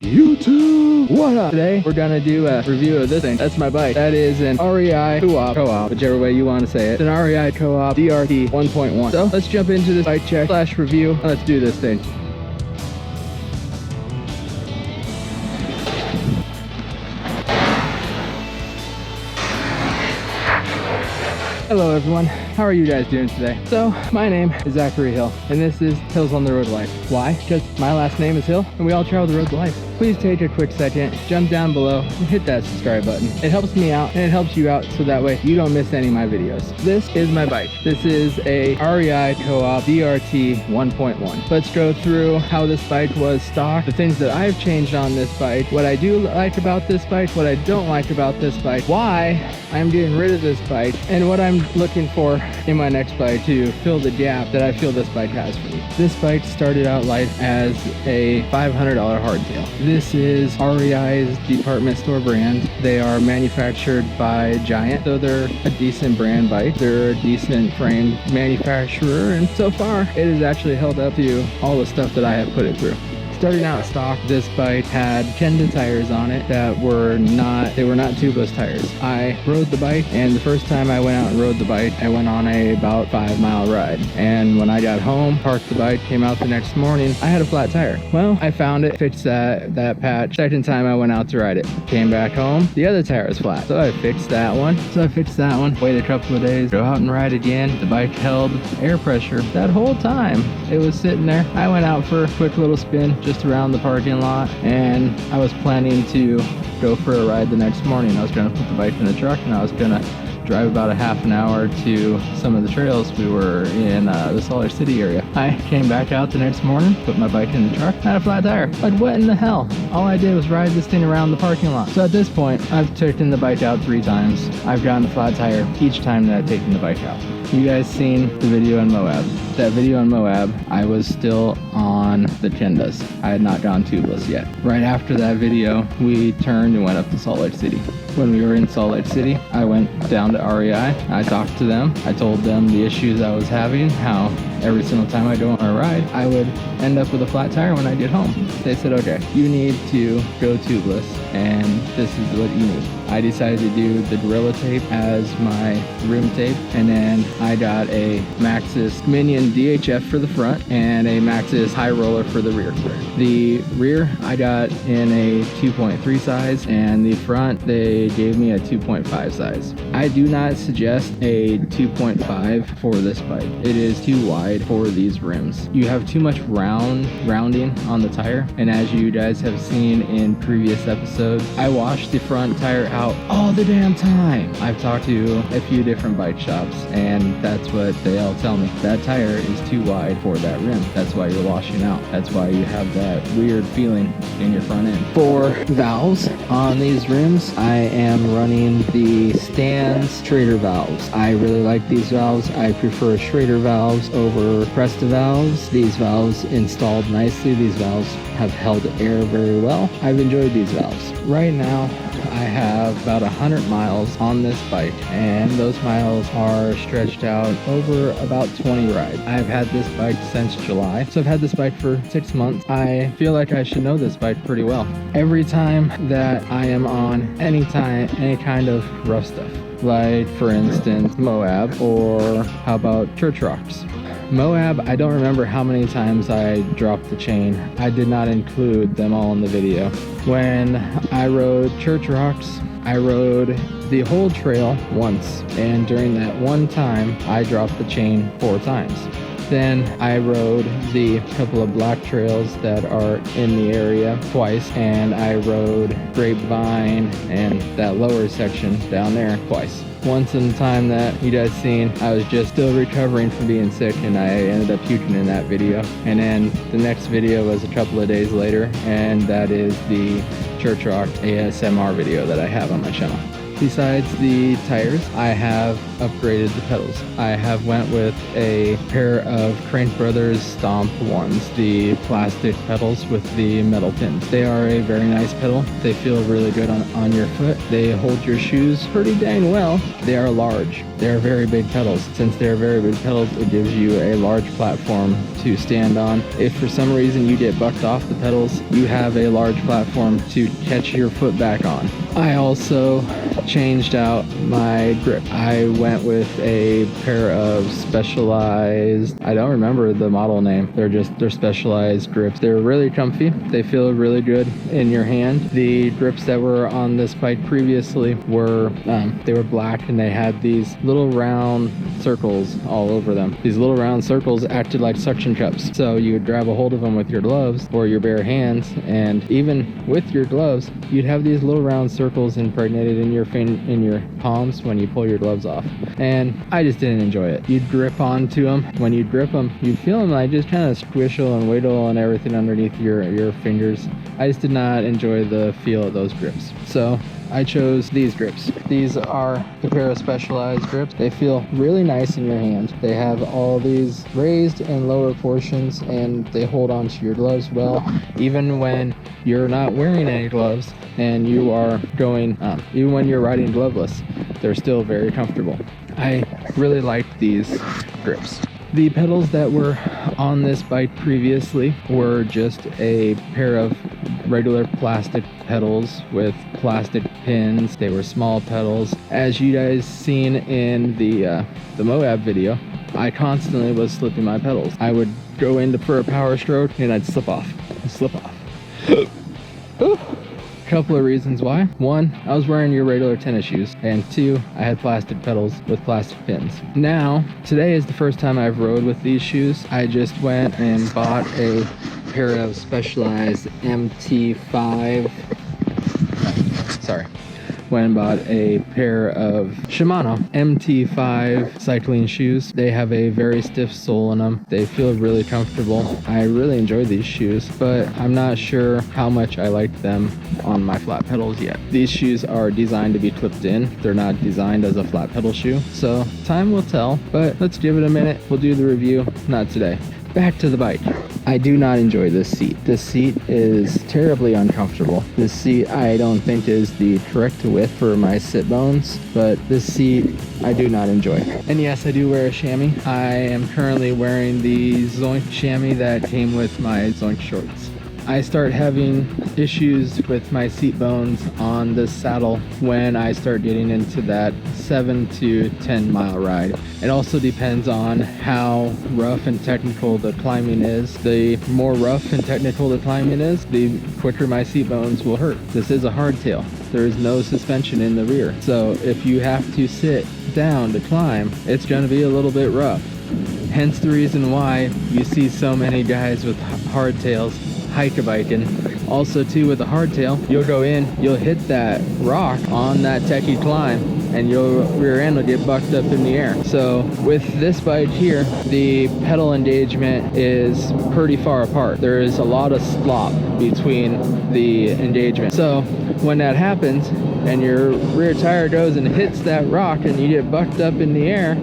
YouTube, what up? Today we're gonna do a review of this thing. That's my bike. That is an REI Co-op, whichever way you want to say it. It's an REI Co-op DRT 1.1. So let's jump into this bike check / review. Let's do this thing. Hello everyone, how are you guys doing today? So, my name is Zachary Hill, and this is Hills on the Road Life. Why? Because my last name is Hill, and we all travel the road to life. Please take a quick second, jump down below, and hit that subscribe button. It helps me out, and it helps you out, so that way you don't miss any of my videos. This is my bike. This is a REI Co-op DRT 1.1. Let's go through how this bike was stock, the things that I've changed on this bike, what I do like about this bike, what I don't like about this bike, why I'm getting rid of this bike, and what I'm looking for in my next bike to fill the gap that I feel this bike has for me. This bike started out life as a $500 hardtail. This is REI's department store brand. They are manufactured by Giant, so they're a decent brand bike. They're a decent frame manufacturer, and so far it has actually held up to all the stuff that I have put it through. Starting out stock, this bike had Kenda tires on it that were not tubeless tires. I rode the bike, and the first time I went out and rode the bike, I went on a about 5-mile ride. And when I got home, parked the bike, came out the next morning, I had a flat tire. Well, I found it, fixed that patch. Second time I went out to ride it. Came back home, the other tire was flat. So I fixed that one. Waited a couple of days, go out and ride again. The bike held air pressure that whole time. It was sitting there. I went out for a quick little spin, just around the parking lot, and I was planning to go for a ride the next morning. I was going to put the bike in the truck, and I was going to drive about a half an hour to some of the trails. We were in the Salt Lake City area. I came back out the next morning, put my bike in the truck, had a flat tire. Like, what in the hell? All I did was ride this thing around the parking lot. So at this point, I've taken the bike out 3 times. I've gotten a flat tire each time that I've taken the bike out. You guys seen the video on Moab. That video on Moab, I was still on the Kendas. I had not gone tubeless yet. Right after that video, we turned and went up to Salt Lake City. When we were in Salt Lake City, I went down to REI. I talked to them. I told them the issues I was having, how every single time I go on a ride, I would end up with a flat tire when I get home. They said, okay, you need to go tubeless, and this is what you need. I decided to do the Gorilla Tape as my rim tape, and then I got a Maxxis Minion DHF for the front and a Maxxis High Roller for the rear. The rear I got in a 2.3 size, and the front they gave me a 2.5 size. I do not suggest a 2.5 for this bike. It is too wide for these rims. You have too much rounding on the tire, and as you guys have seen in previous episodes, I washed the front tire out all the damn time. I've talked to a few different bike shops, and that's what they all tell me. That tire is too wide for that rim. That's why you're washing out. That's why you have that weird feeling in your front end. For valves on these rims, I am running the Stan's Schrader valves. I really like these valves. I prefer Schrader valves over Presta valves. These valves installed nicely. These valves have held air very well. I've enjoyed these valves. Right now, I have about 100 miles on this bike, and those miles are stretched out over about 20 rides. I've had this bike since July, so I've had this bike for 6 months. I feel like I should know this bike pretty well. Every time that I am on any kind of rough stuff, like for instance Moab, or how about church rocks. Moab, I don't remember how many times I dropped the chain. I did not include them all in the video. When I rode church rocks, I rode the whole trail once, and during that one time, I dropped the chain 4 times. Then I rode the couple of black trails that are in the area twice, and I rode Grapevine and that lower section down there twice. Once in the time that you guys seen, I was just still recovering from being sick, and I ended up puking in that video. And then the next video was a couple of days later, and that is the Church Rock ASMR video that I have on my channel. Besides the tires, I have upgraded the pedals. I have went with a pair of Crank Brothers Stomp ones, the plastic pedals with the metal pins. They are a very nice pedal. They feel really good on your foot. They hold your shoes pretty dang well. They are large. They are very big pedals. Since they're very big pedals, it gives you a large platform to stand on. If for some reason you get bucked off the pedals, you have a large platform to catch your foot back on. I also changed out my grip. I went with a pair of Specialized, I don't remember the model name. They're Specialized grips. They're really comfy. They feel really good in your hand. The grips that were on this bike previously were, they were black, and they had these little round circles all over them. These little round circles acted like suction cups. So you would grab a hold of them with your gloves or your bare hands, and even with your gloves, you'd have these little round circles impregnated in your palms when you pull your gloves off. And I just didn't enjoy it. You'd grip onto them. When you'd grip them, you'd feel them like just kind of squishle and wiggle and everything underneath your fingers. I just did not enjoy the feel of those grips. So I chose these grips. These are a pair of Specialized grips. They feel really nice in your hand. They have all these raised and lower portions, and they hold onto your gloves well, even when you're not wearing any gloves and you are going, even when you're riding gloveless, they're still very comfortable. I really liked these grips. The pedals that were on this bike previously were just a pair of regular plastic pedals with plastic pins. They were small pedals. As you guys seen in the Moab video, I constantly was slipping my pedals. I would go in for a power stroke and I'd slip off. Couple of reasons why. One, I was wearing your regular tennis shoes, and two, I had plastic pedals with plastic pins. Now, today is the first time I've rode with these shoes. I just went and bought a pair of Specialized MT5. Went and bought a pair of Shimano MT5 cycling shoes. They have a very stiff sole in them. They feel really comfortable. I really enjoy these shoes, but I'm not sure how much I like them on my flat pedals yet. These shoes are designed to be clipped in. They're not designed as a flat pedal shoe, so time will tell, but let's give it a minute. We'll do the review, not today. Back to the bike. I do not enjoy this seat. This seat is terribly uncomfortable. This seat I don't think is the correct width for my sit bones, but this seat I do not enjoy. And yes, I do wear a chamois. I am currently wearing the Zoink chamois that came with my Zoink shorts. I start having issues with my seat bones on this saddle when I start getting into that 7 to 10 mile ride. It also depends on how rough and technical the climbing is. The more rough and technical the climbing is, the quicker my seat bones will hurt. This is a hardtail. There is no suspension in the rear. So if you have to sit down to climb, it's going to be a little bit rough. Hence the reason why you see so many guys with hardtails hike-a-biking. Also too, with a hardtail, you'll go in, you'll hit that rock on that techie climb, and your rear end will get bucked up in the air. So with this bike here, the pedal engagement is pretty far apart. There is a lot of slop between the engagement. So when that happens and your rear tire goes and hits that rock and you get bucked up in the air,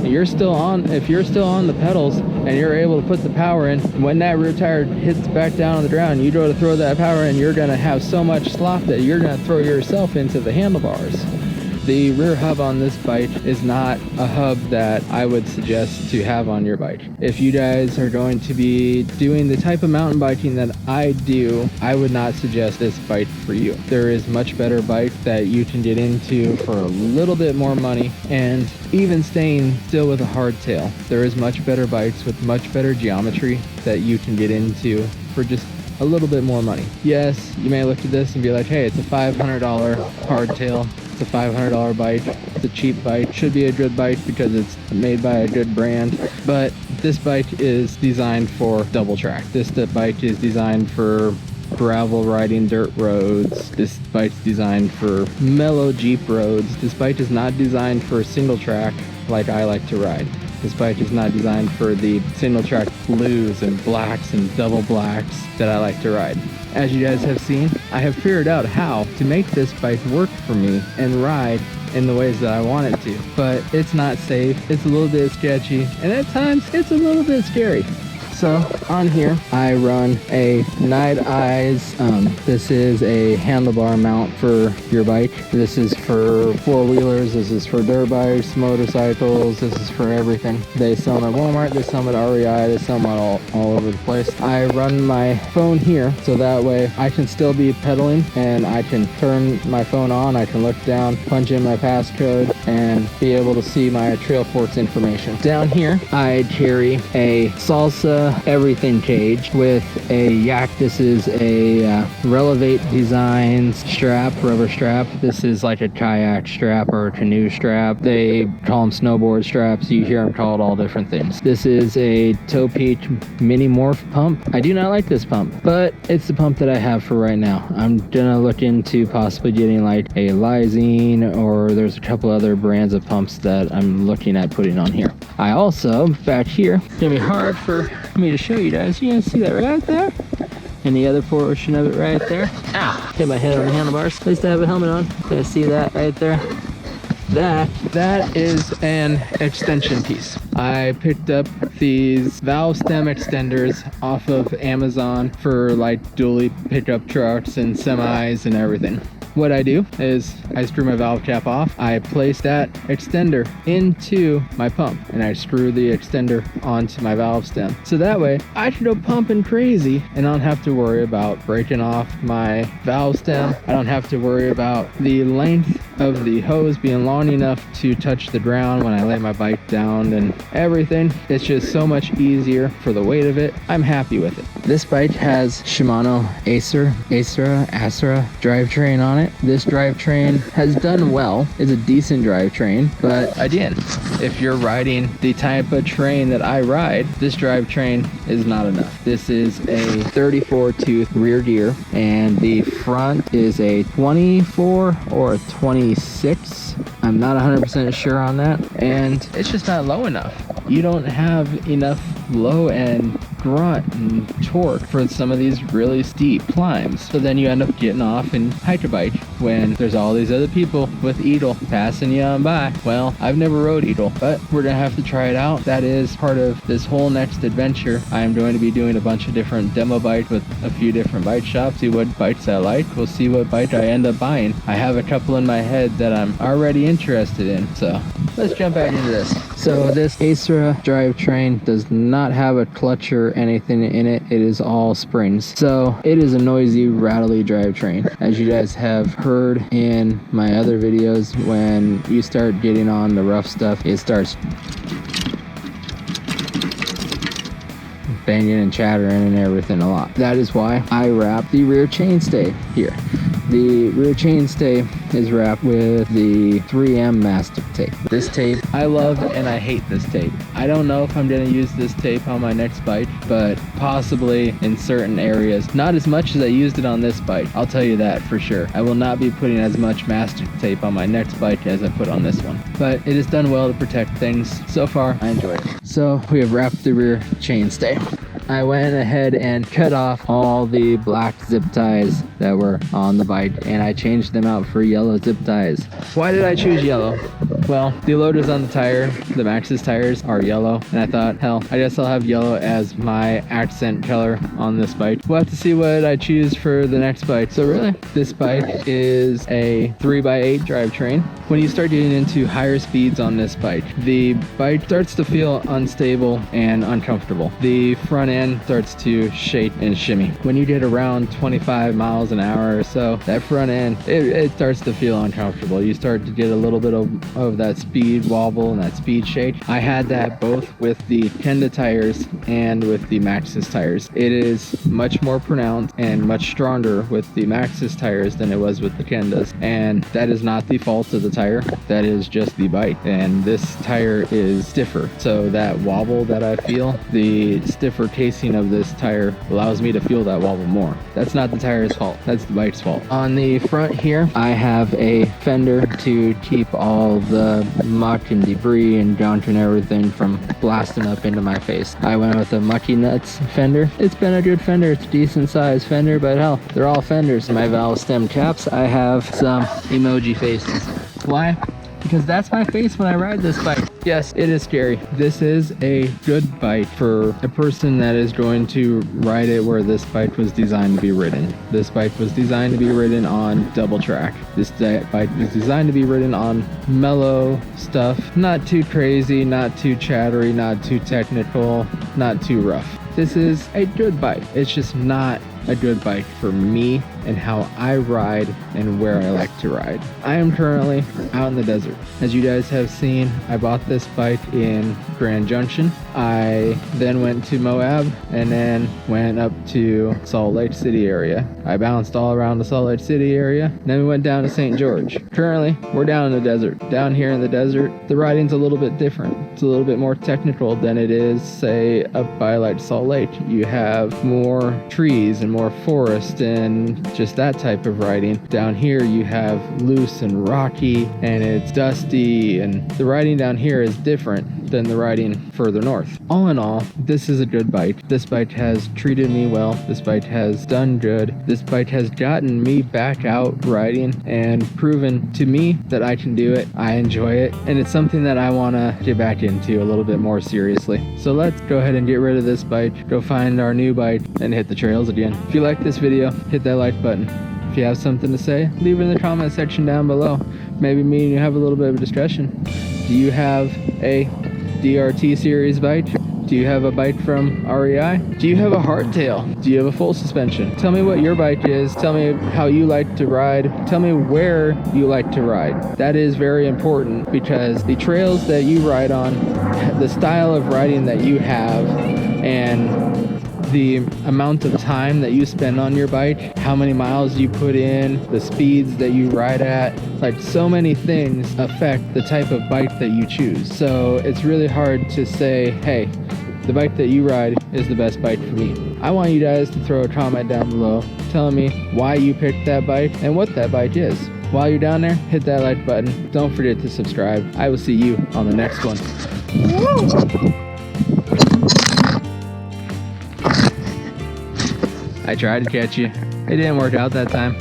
if you're still on the pedals and you're able to put the power in, when that rear tire hits back down on the ground, you go to throw that power in, you're going to have so much slop that you're going to throw yourself into the handlebars. The rear hub on this bike is not a hub that I would suggest to have on your bike. If you guys are going to be doing the type of mountain biking that I do, I would not suggest this bike for you. There is much better bike that you can get into for a little bit more money, and even staying still with a hardtail. There is much better bikes with much better geometry that you can get into for just a little bit more money. Yes, you may look at this and be like, hey, it's a $500 hardtail. It's a $500 bike. It's a cheap bike. Should be a good bike because it's made by a good brand. But this bike is designed for double track. This bike is designed for gravel riding dirt roads. This bike's designed for mellow Jeep roads. This bike is not designed for single track like I like to ride. This bike is not designed for the single track blues and blacks and double blacks that I like to ride. As you guys have seen, I have figured out how to make this bike work for me and ride in the ways that I want it to. But it's not safe, it's a little bit sketchy, and at times it's a little bit scary. So on here, I run a Night Eyes. This is a handlebar mount for your bike. This is for four-wheelers. This is for dirt bikes, motorcycles. This is for everything. They sell them at Walmart. They sell them at REI. They sell them all over the place. I run my phone here, so that way I can still be pedaling and I can turn my phone on. I can look down, punch in my passcode, and be able to see my Trailforce information. Down here, I carry a Salsa everything cage with a yak. This is a Relevate Designs strap, rubber strap. This is like a kayak strap or a canoe strap. They call them snowboard straps. You hear them called all different things. This is a Toe Peak mini morph pump. I do not like this pump, but it's the pump that I have for right now. I'm gonna look into possibly getting like a Lysine, or there's a couple other brands of pumps that I'm looking at putting on here. I also, back here, it's gonna be hard for me to show you guys. You guys see that right there? And the other portion of it right there. Ow! Hit my head on the handlebars. At least I have a helmet on. You guys see that right there? That is an extension piece. I picked up these valve stem extenders off of Amazon for like dually pickup trucks and semis and everything. What I do is I screw my valve cap off, I place that extender into my pump, and I screw the extender onto my valve stem. So that way I can go pumping crazy and I don't have to worry about breaking off my valve stem. I don't have to worry about the length of the hose being long enough to touch the ground when I lay my bike down and everything. It's just so much easier for the weight of it. I'm happy with it. This bike has Shimano Acera drivetrain on it. This drivetrain has done well. It's a decent drivetrain, but again, if you're riding the type of train that I ride, this drivetrain is not enough. This is a 34 tooth rear gear, and the front is a 24 or a 26. I'm not 100% sure on that, and it's just not low enough. You don't have enough low end grunt and torque for some of these really steep climbs. So then you end up getting off and hike a bike when there's all these other people with Eagle passing you on by. Well, I've never rode Eagle, but we're gonna have to try it out. That is part of this whole next adventure. I am going to be doing a bunch of different demo bikes with a few different bike shops, see what bikes I like. We'll see what bike I end up buying. I have a couple in my head that I'm already interested in, so let's jump back into this. So this Acera drivetrain does not have a clutch or anything in it. It is all springs. So it is a noisy, rattly drivetrain. As you guys have heard in my other videos, when you start getting on the rough stuff, it starts banging and chattering and everything a lot. That is why I wrap the rear chainstay here. The rear chainstay is wrapped with the 3M mastic tape. This tape, I love and I hate this tape. I don't know if I'm gonna use this tape on my next bike, but possibly in certain areas. Not as much as I used it on this bike, I'll tell you that for sure. I will not be putting as much mastic tape on my next bike as I put on this one. But it has done well to protect things. So far, I enjoy it. So we have wrapped the rear chainstay. I went ahead and cut off all the black zip ties that were on the bike, and I changed them out for yellow zip ties. Why did I choose yellow? Well, the loaders on the tire, the Maxxis tires, are yellow, and I thought, hell, I guess I'll have yellow as my accent color on this bike. We'll have to see what I choose for the next bike. So really, this bike is a 3x8 drivetrain. When you start getting into higher speeds on this bike, the bike starts to feel unstable and uncomfortable. The front end starts to shake and shimmy. When you get around 25 miles an hour or so, that front end, it starts to feel uncomfortable. You start to get a little bit of that speed wobble and that speed shake. I had that both with the Kenda tires and with the Maxxis tires. It is much more pronounced and much stronger with the Maxxis tires than it was with the Kendas. And that is not the fault of the tire. That is just the bike. And this tire is stiffer. So that wobble that I feel, the stiffer cage casing of this tire allows me to feel that wobble more. That's not the tire's fault, that's the bike's fault. On the front here, I have a fender to keep all the muck and debris and junk and everything from blasting up into my face. I went with a Mucky Nuts fender. It's been a good fender, it's a decent size fender, but hell, they're all fenders. In my valve stem caps, I have some emoji faces. Why? Because that's my face when I ride this bike. Yes, it is scary. This is a good bike for a person that is going to ride it where this bike was designed to be ridden. This bike was designed to be ridden on double track. This bike was designed to be ridden on mellow stuff. Not too crazy, not too chattery, not too technical, not too rough. This is a good bike. It's just not a good bike for me and how I ride and where I like to ride. I am currently out in the desert. As you guys have seen, I bought this bike in Grand Junction. I then went to Moab and then went up to Salt Lake City area. I bounced all around the Salt Lake City area, and then we went down to St. George. Currently, we're down in the desert. Down here in the desert, the riding's a little bit different. It's a little bit more technical than it is, say, up by like Salt Lake. You have more trees and more forest and just that type of riding. Down here you have loose and rocky and it's dusty, and the riding down here is different than the riding further north. All in all, this is a good bike. This bike has treated me well. This bike has done good. This bike has gotten me back out riding and proven to me that I can do it. I enjoy it, and it's something that I want to get back into a little bit more seriously. So let's go ahead and get rid of this bike, go find our new bike, and hit the trails again. If you like this video, hit that like button. If you have something to say, leave it in the comment section down below. Maybe me and you have a little bit of a discussion. Do you have a DRT series bike? Do you have a bike from REI? Do you have a hardtail? Do you have a full suspension? Tell me what your bike is. Tell me how you like to ride. Tell me where you like to ride. That is very important, because the trails that you ride on, the style of riding that you have, and the amount of time that you spend on your bike, how many miles you put in, the speeds that you ride at, like so many things affect the type of bike that you choose. So it's really hard to say, hey, the bike that you ride is the best bike for me. I want you guys to throw a comment down below telling me why you picked that bike and what that bike is. While you're down there, hit that like button. Don't forget to subscribe. I will see you on the next one. Woo! I tried to catch you. It didn't work out that time.